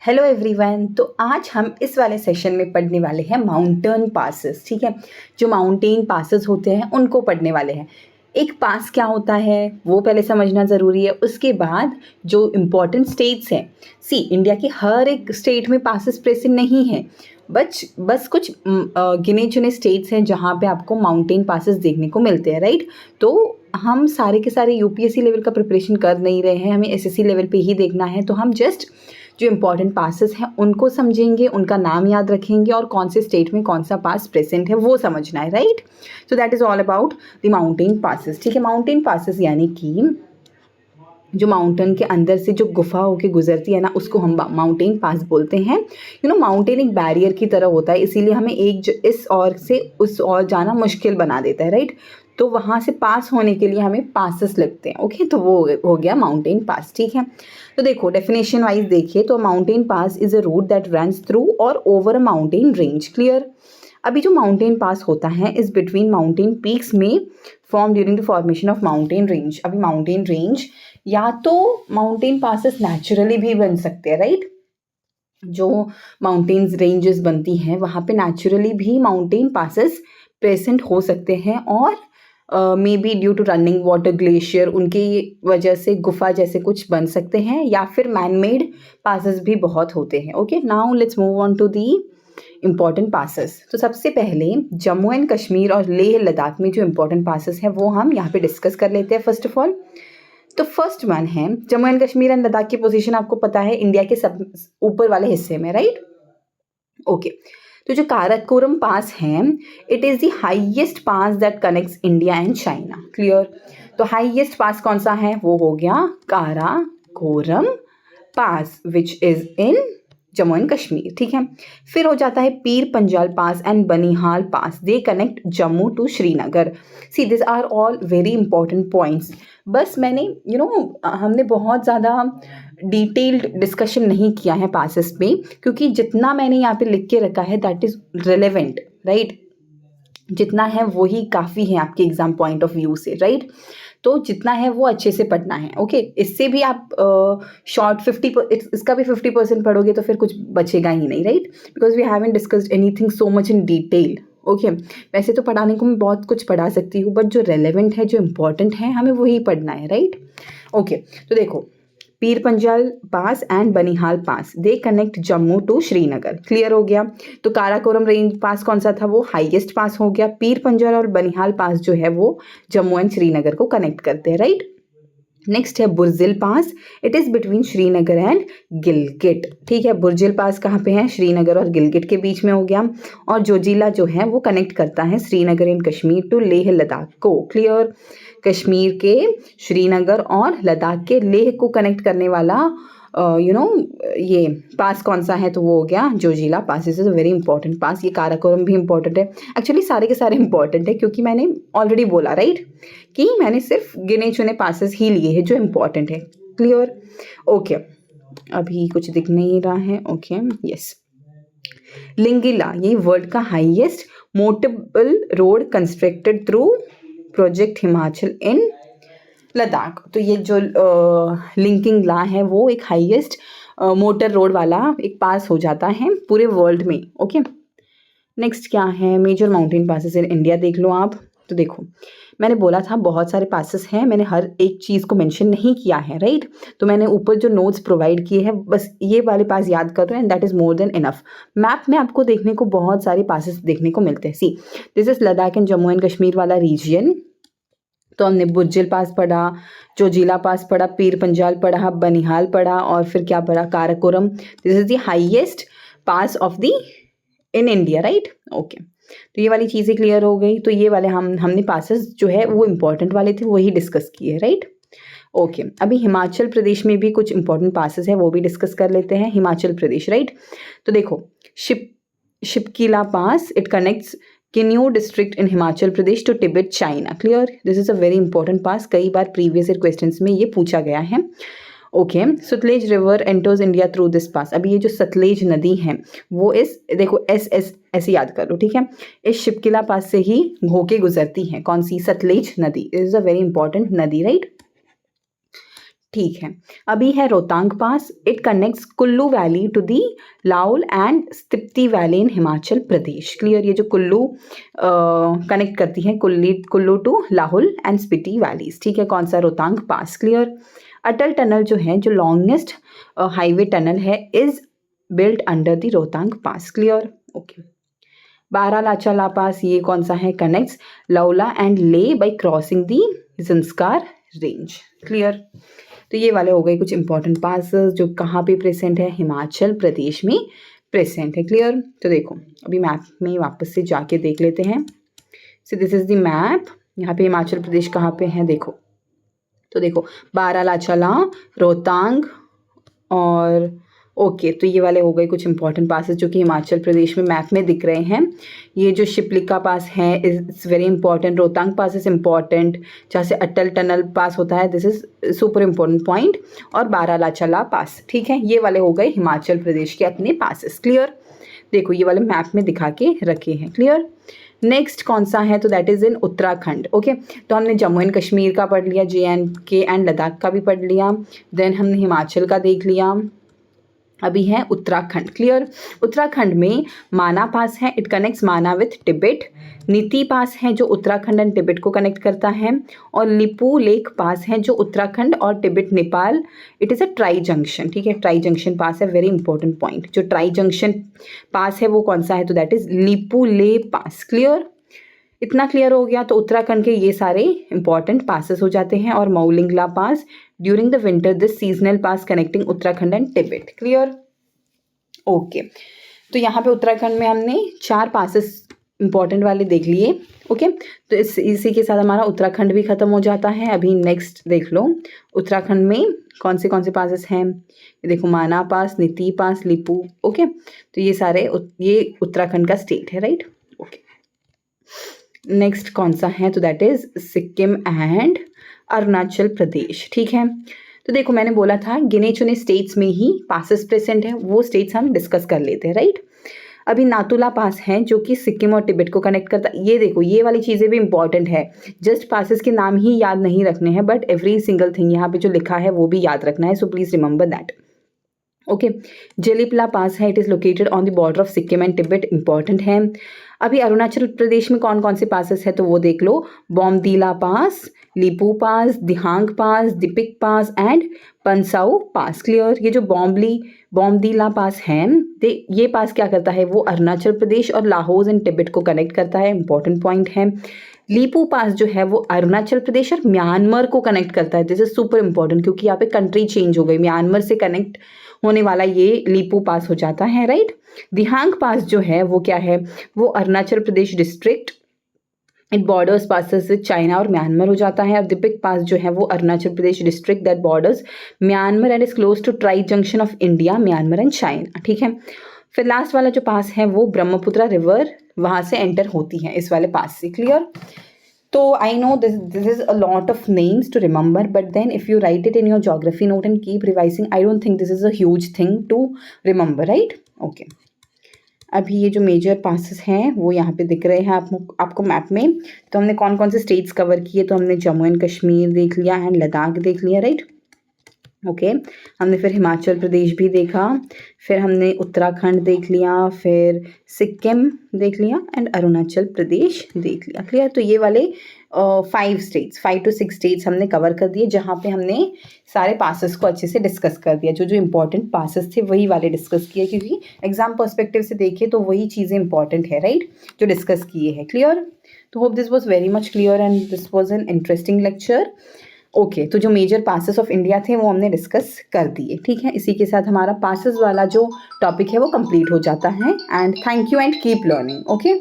Hello everyone. तो आज हम इस वाले सेशन में पढ़ने वाले हैं माउंटेन पासेस। ठीक है, जो माउंटेन पासेस होते हैं उनको पढ़ने वाले हैं। एक पास क्या होता है वो पहले समझना ज़रूरी है। उसके बाद जो इम्पोर्टेंट स्टेट्स हैं, इंडिया के हर एक स्टेट में पासेस प्रेजेंट नहीं है, बस कुछ गिने चुने स्टेट्स हैं जहाँ पे आपको माउंटेन पासेस देखने को मिलते हैं, राइट। तो हम सारे के सारे यूपीएससी लेवल का प्रिपरेशन कर नहीं रहे हैं, हमें एसएससी लेवल पे ही देखना है। तो हम जस्ट जो इम्पॉर्टेंट पासेस हैं उनको समझेंगे, उनका नाम याद रखेंगे और कौन से स्टेट में कौन सा पास प्रेजेंट है वो समझना है, right. So that is all about the mountain passes. ठीक है, माउंटेन पासेस यानी कि जो माउंटेन के अंदर से जो गुफा होके गुजरती है ना, उसको हम माउंटेन पास बोलते हैं। माउंटेन एक बैरियर की तरह होता है, इसीलिए हमें इस ओर से उस ओर जाना मुश्किल बना देता है, राइट। तो वहाँ से पास होने के लिए हमें पासेस लगते हैं। ओके, तो वो हो गया माउंटेन पास। ठीक है, तो देखो डेफिनेशन वाइज देखिए तो mountain pass is a route that runs through और over a mountain range. Clear. अभी जो माउंटेन पास होता है इज बिटवीन माउंटेन पीक्स में form during the formation of mountain range. अभी माउंटेन रेंज या तो माउंटेन पासेस नेचुरली भी बन सकते हैं, राइट। जो माउंटेन्स रेंजेस बनती हैं वहाँ पे नेचुरली भी माउंटेन पासेस प्रेजेंट हो सकते हैं, और may be due to running water glacier उनकी वजह से गुफा जैसे कुछ बन सकते हैं, या फिर मैन मेड पासेस भी बहुत होते हैं। Okay, now let's move on to the important passes. तो सबसे पहले जम्मू एंड कश्मीर और लेह लद्दाख में जो इम्पोर्टेंट पासेस हैं वो हम यहाँ पे डिस्कस कर लेते हैं। फर्स्ट ऑफ ऑल तो फर्स्ट वन है जम्मू एंड कश्मीर एंड लद्दाख की पोजीशन आपको पता है इंडिया के सब ऊपर वाले हिस्से में, राइट। ओके, तो जो काराकोरम पास है it is the highest pass that connects India and China. Clear. तो हाईएस्ट पास कौन सा है, वो हो गया Karakoram pass which is in Jammu and Kashmir. ठीक है, फिर हो जाता है Pir Panjal pass and Banihal pass, they connect Jammu to Srinagar. See this are all very important points. बस मैंने हमने बहुत ज़्यादा डिटेल्ड डिस्कशन नहीं किया है पासेस पे, क्योंकि जितना मैंने यहाँ पे लिख के रखा है दैट इज़ रिलेवेंट, राइट। जितना है वही काफ़ी है आपके एग्जाम पॉइंट ऑफ व्यू से, राइट। तो जितना है वो अच्छे से पढ़ना है। ओके, इससे भी आप शॉर्ट 50 इसका भी 50% पढ़ोगे तो फिर कुछ बचेगा ही नहीं, right, because we haven't discussed anything so much in detail. Okay, वैसे तो पढ़ाने को मैं बहुत कुछ पढ़ा सकती हूँ, बट जो रेलेवेंट है, जो इम्पोर्टेंट है, हमें वही पढ़ना है, राइट। ओके, तो देखो Pir Panjal pass and Banihal pass they connect Jammu to Srinagar. Clear हो गया। तो काराकोरम रेंज पास कौन सा था, वो हाईएस्ट पास हो गया। पीर पंजाल और बनिहाल पास जो है वो जम्मू एंड श्रीनगर को कनेक्ट करते हैं, राइट। नेक्स्ट है Burzil pass, it is between Srinagar and Gilgit. ठीक है, बुर्जिल पास कहाँ पे है, श्रीनगर और गिलगिट के बीच में हो गया। और जोजिला जो है वो कनेक्ट करता है श्रीनगर एंड कश्मीर टू लेह लद्दाख को। क्लियर। कश्मीर के श्रीनगर और लद्दाख के लेह को कनेक्ट करने वाला ये पास कौन सा है, तो वो हो गया जोजिला पास। इज अ वेरी इंपॉर्टेंट पास। ये काराकोरम भी इंपॉर्टेंट है। एक्चुअली सारे के सारे इंपॉर्टेंट है, क्योंकि मैंने ऑलरेडी बोला, राइट, कि मैंने सिर्फ गिने चुने पासेस ही लिए हैं जो इम्पॉर्टेंट है। क्लियर। ओके, अभी कुछ दिख नहीं रहा है। Okay, yes. लिंगिला ये वर्ल्ड का highest motorable road constructed through project Himachal in Ladakh. तो ये जो लिंकिंग ला है वो एक हाईएस्ट मोटर रोड वाला एक पास हो जाता है पूरे वर्ल्ड में। ओके, नेक्स्ट क्या है, major mountain passes in India देख लो आप। तो देखो मैंने बोला था बहुत सारे पासेस हैं, मैंने हर एक चीज़ को मेंशन नहीं किया है, राइट। तो मैंने ऊपर जो नोट्स प्रोवाइड किए हैं बस ये वाले पास याद कर दो and that is more than enough. Map में आपको देखने को बहुत सारे पासेस देखने को मिलते हैं। See this is Ladakh and Jammu and Kashmir वाला रीजन। तो हमने बुर्जिल पास पढ़ा, जोजिला पास पढ़ा, पीर पंजाल पढ़ा, बनिहाल पढ़ा, और फिर क्या पढ़ा, Karakoram. This is the highest pass of the in India, right. Okay, तो ये वाली चीज़ें क्लियर हो गई। तो ये वाले हमने पासेस जो है वो इंपॉर्टेंट वाले थे वही डिस्कस किए, राइट। ओके, अभी हिमाचल प्रदेश में भी कुछ इंपॉर्टेंट पासेस है वो भी डिस्कस कर लेते हैं। हिमाचल प्रदेश, राइट। तो देखो Shipkila pass, it connects Kinnaur district in Himachal Pradesh to Tibet China. Clear. This is a very important pass, कई बार प्रीवियस ईयर क्वेश्चंस में ये पूछा गया है। Okay, Sutlej river enters India through this pass. अभी ये जो सतलेज नदी है वो देखो एस ऐसे याद कर लो, ठीक है। इस शिपकिला पास से ही होके गुजरती है, कौन सी, सतलेज नदी। इज अ वेरी इंपॉर्टेंट नदी, राइट। ठीक है। अभी है Rohtang pass, it connects Kullu valley to the Lahaul and Spiti valley in Himachal Pradesh. Clear, ये जो कुल्लू कनेक्ट करती है Kullu to Lahaul and Spiti valleys. ठीक है, कौन सा? Rohtang pass. Clear. Atal tunnel जो है, जो लॉन्गेस्ट हाईवे टनल है, is built under the Rohtang pass. Clear, okay. Baralacha pass, ये कौन सा है? कनेक्ट्स लौला एंड ले बाय क्रॉसिंग दी ज़ंस्कार रेंज। क्लियर। तो ये वाले हो गए कुछ इंपॉर्टेंट पासेस जो कहाँ पे प्रेजेंट है? हिमाचल प्रदेश में प्रेजेंट है। क्लियर। तो देखो अभी मैप में वापस से जाके देख लेते हैं। So this is the map. यहाँ पे हिमाचल प्रदेश कहाँ पे है देखो। तो देखो बारालाचा, रोहतांग और ओके, तो ये वाले हो गए कुछ इंपॉर्टेंट पासेस जो कि हिमाचल प्रदेश में मैप में दिख रहे हैं। ये जो शिप्लिका पास है it's very important. Rohtang pass is important, जहाँ से अटल टनल पास होता है, this is super important point. और बारालाचा पास, ठीक है, ये वाले हो गए हिमाचल प्रदेश के अपने पासेस। क्लियर। देखो ये वाले मैप में दिखा के रखे हैं। क्लियर। नेक्स्ट कौन सा है? तो that is in Uttarakhand. Okay, तो हमने जम्मू एंड कश्मीर का पढ़ लिया, JNK एंड लद्दाख का भी पढ़ लिया, देन हमने हिमाचल का देख लिया। अभी है उत्तराखंड। क्लियर। उत्तराखंड में माना पास है, इट कनेक्ट्स माना विथ तिब्बत। नीति पास है जो उत्तराखंड एंड तिब्बत को कनेक्ट करता है। और लिपू लेक पास है जो उत्तराखंड और Tibet Nepal, it is a tri junction. ठीक है, ट्राई जंक्शन पास है, वेरी इंपॉर्टेंट पॉइंट। जो ट्राई जंक्शन पास है वो कौन सा है? तो दैट इज लिपू ले पास। क्लियर। इतना क्लियर हो गया तो उत्तराखंड के ये सारे इंपॉर्टेंट पासेस हो जाते हैं। और Maulingla pass during the winter, this seasonal pass connecting Uttarakhand and Tibet. Clear, okay. तो यहाँ पे उत्तराखंड में हमने 4 पासेस इंपॉर्टेंट वाले देख लिए। ओके, तो इसी के साथ हमारा उत्तराखंड भी खत्म हो जाता है। अभी नेक्स्ट देख लो उत्तराखंड में कौन से पासेस हैं। ये देखो माना पास, नीति पास, लिपू। ओके, तो ये सारे ये उत्तराखंड का स्टेट है, राइट। ओके, नेक्स्ट कौन सा है? तो that is Sikkim and Arunachal Pradesh. ठीक है, तो देखो मैंने बोला था गिने चुने स्टेट्स में ही पासेस प्रेजेंट है, वो स्टेट्स हम डिस्कस कर लेते हैं, राइट। अभी नातुला पास है जो कि सिक्किम और तिब्बत को कनेक्ट करता है। ये देखो ये वाली चीज़ें भी इंपॉर्टेंट है, जस्ट पासेस के नाम ही याद नहीं रखने हैं, बट एवरी सिंगल थिंग यहाँ पे जो लिखा है वो भी याद रखना है, so please remember that. Okay, Jelepla pass है, it is located on the border of Sikkim and Tibet, important है। अभी अरुणाचल प्रदेश में कौन कौन से पासेस है तो वो देख लो। बॉमदीला पास, लिपू पास, दिहांग पास, दीपिक पास एंड पंसाऊ पास। क्लियर। ये जो बॉमदीला पास है, ये पास क्या करता है? वो अरुणाचल प्रदेश और लाहौल एंड तिब्बत को कनेक्ट करता है, इंपॉर्टेंट पॉइंट है। लिपू पास जो है वो अरुणाचल प्रदेश और म्यांमार को कनेक्ट करता है, दिस इज सुपर इंपॉर्टेंट क्योंकि यहाँ पे कंट्री चेंज हो गई, म्यांमार से कनेक्ट होने वाला ये लिपू पास हो जाता है, राइट। दिहांग पास जो है वो क्या है? वो Arunachal Pradesh district, it borders passes with China और म्यांमार हो जाता है। और दीपिक पास जो है वो Arunachal Pradesh district that borders Myanmar and is close to tri junction of India, Myanmar and China. ठीक है, फिर लास्ट वाला जो पास है वो ब्रह्मपुत्र रिवर वहाँ से एंटर होती है इस वाले पास से। क्लियर। तो I know this is a lot of names to remember, but then if you write it in your geography note and keep revising, I don't think this is a huge thing to remember, right? Okay. अभी ये जो major passes हैं वो यहाँ पे दिख रहे हैं आपको मैप में। तो हमने कौन कौन से स्टेट्स कवर किए? तो हमने जम्मू एंड कश्मीर देख लिया एंड लद्दाख देख लिया, राइट। ओके, हमने फिर हिमाचल प्रदेश भी देखा, फिर हमने उत्तराखंड देख लिया, फिर सिक्किम देख लिया एंड अरुणाचल प्रदेश देख लिया। क्लियर। तो ये वाले 5 to 6 स्टेट्स हमने कवर कर दिए जहाँ पे हमने सारे पासेस को अच्छे से डिस्कस कर दिया। जो इंपॉर्टेंट पासेस थे वही वाले डिस्कस किए, क्योंकि एग्जाम पर्सपेक्टिव से देखें तो वही चीज़ें इंपॉर्टेंट है, राइट, जो डिस्कस किए हैं। क्लियर। तो hope this was very much clear and this was an interesting lecture. Okay, तो जो मेजर पासेस ऑफ इंडिया थे वो हमने डिस्कस कर दिए। ठीक है, इसी के साथ हमारा पासेस वाला जो टॉपिक है वो कंप्लीट हो जाता है। And thank you and keep learning. Okay.